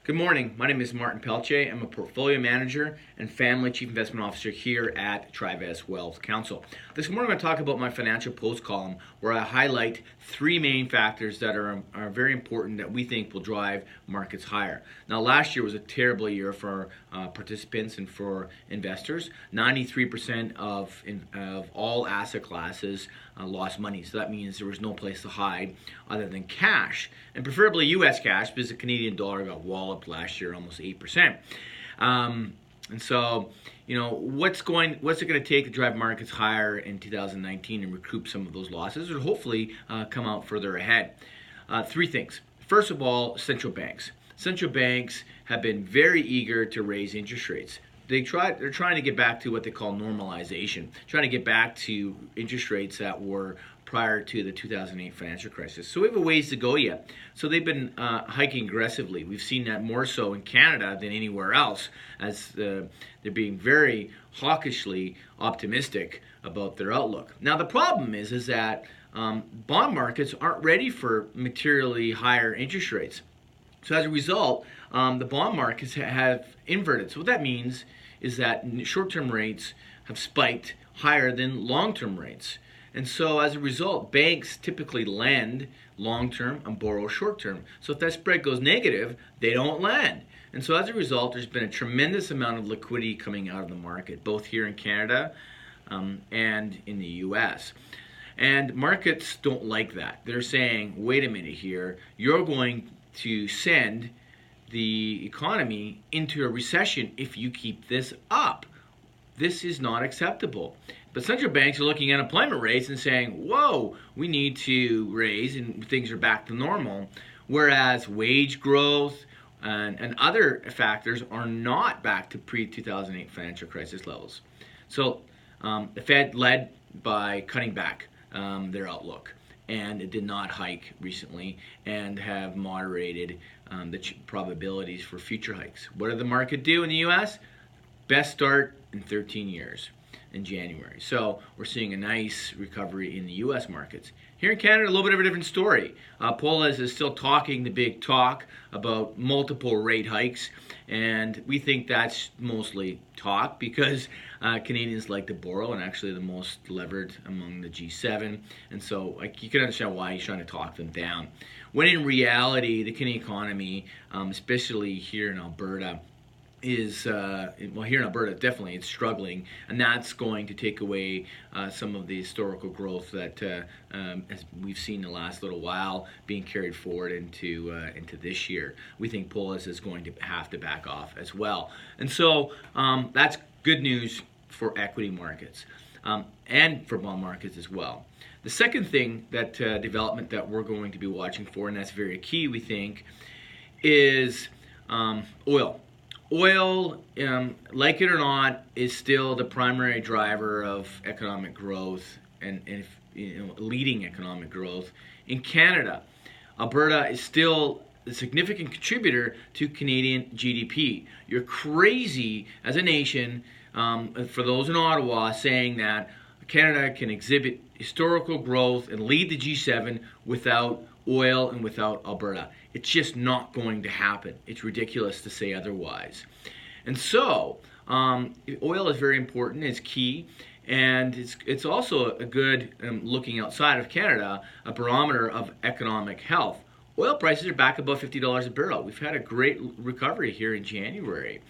Good morning. My name is Martin Pelche. I'm a portfolio manager and family chief investment officer here at Trivest Wealth Counsel. This morning, I'm going to talk about my financial post column where I highlight three main factors that are very important that we think will drive markets higher. Now, last year was a terrible year for participants and for investors. 93% of all asset classes lost money. So that means there was no place to hide other than cash, and preferably U.S. cash, because the Canadian dollar got walloped last year almost 8%. And so, what's it going to take to drive markets higher in 2019 and recoup some of those losses, or hopefully come out further ahead? Three things. First of all, central banks. Central banks have been very eager to raise interest rates. They're trying to get back to what they call normalization, trying to get back to interest rates that were prior to the 2008 financial crisis. So we have a ways to go yet. So they've been hiking aggressively. We've seen that more so in Canada than anywhere else, as they're being very hawkishly optimistic about their outlook. Now the problem is that bond markets aren't ready for materially higher interest rates. So as a result, the bond markets have inverted. So what that means is that short-term rates have spiked higher than long-term rates. And so as a result, banks typically lend long-term and borrow short-term. So if that spread goes negative, they don't lend. And so as a result, there's been a tremendous amount of liquidity coming out of the market, both here in Canada and in the US. And markets don't like that. They're saying, wait a minute here, you're going to send the economy into a recession if you keep this up. This is not acceptable. But central banks are looking at unemployment rates and saying, whoa, we need to raise and things are back to normal. Whereas wage growth and other factors are not back to pre-2008 financial crisis levels. So the Fed led by cutting back their outlook, and it did not hike recently and have moderated the probabilities for future hikes. What did the market do in the U.S.? Best start in 13 years in January. So we're seeing a nice recovery in the U.S. markets. Here in Canada, a little bit of a different story. Polis is still talking the big talk about multiple rate hikes, and we think that's mostly talk because Canadians like to borrow and actually the most levered among the G7, and so you can understand why he's trying to talk them down. When in reality, the Canadian economy, especially here in Alberta, is here in Alberta definitely it's struggling, and that's going to take away some of the historical growth that as we've seen the last little while being carried forward into this year. We think Polis is going to have to back off as well, and so that's good news for equity markets and for bond markets as well. The second thing that development that we're going to be watching for, and that's very key, we think, is oil. Oil, like it or not, is still the primary driver of economic growth and leading economic growth in Canada. Alberta is still a significant contributor to Canadian GDP. You're crazy as a nation, for those in Ottawa, saying that Canada can exhibit historical growth and lead the G7 without oil and without Alberta. It's just not going to happen. It's ridiculous to say otherwise. And so, oil is very important. It's key. And it's also a good, looking outside of Canada, a barometer of economic health. Oil prices are back above $50 a barrel. We've had a great recovery here in January.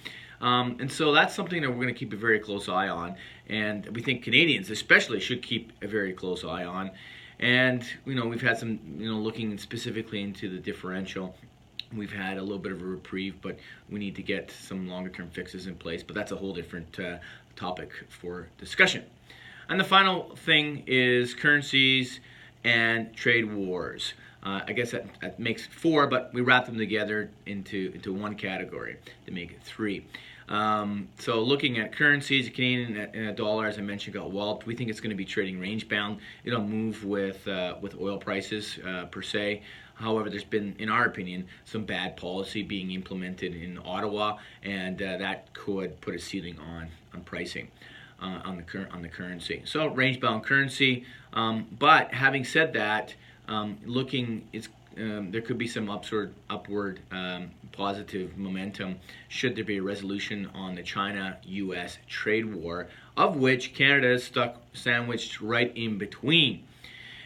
And so that's something that we're going to keep a very close eye on. And we think Canadians especially should keep a very close eye on. And, we've had some, looking specifically into the differential. We've had a little bit of a reprieve, but we need to get some longer-term fixes in place. But that's a whole different topic for discussion. And the final thing is currencies and trade wars. I guess that makes four, but we wrap them together into one category to make it three. So looking at currencies, the Canadian and a dollar, as I mentioned, got walloped. We think it's going to be trading range bound. It'll move with oil prices per se. However, there's been, in our opinion, some bad policy being implemented in Ottawa, and that could put a ceiling on pricing on the currency. So range bound currency. But having said that, looking it's there could be some upward positive momentum should there be a resolution on the China-U.S. trade war, of which Canada is sandwiched right in between.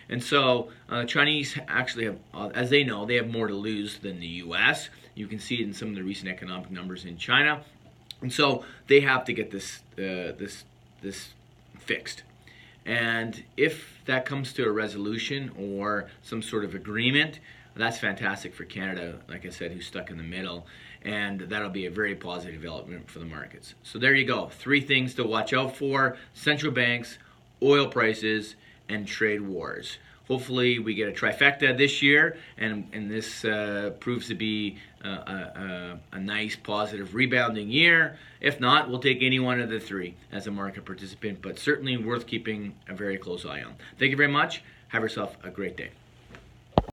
And so Chinese actually have, as they know, they have more to lose than the U.S. You can see it in some of the recent economic numbers in China. And so they have to get this fixed. And if that comes to a resolution or some sort of agreement, that's fantastic for Canada, like I said, who's stuck in the middle. And that'll be a very positive development for the markets. So there you go. 3 things to watch out for: central banks, oil prices, and trade wars. Hopefully we get a trifecta this year, and this proves to be a nice, positive, rebounding year. If not, we'll take any one of the 3 as a market participant, but certainly worth keeping a very close eye on. Thank you very much. Have yourself a great day.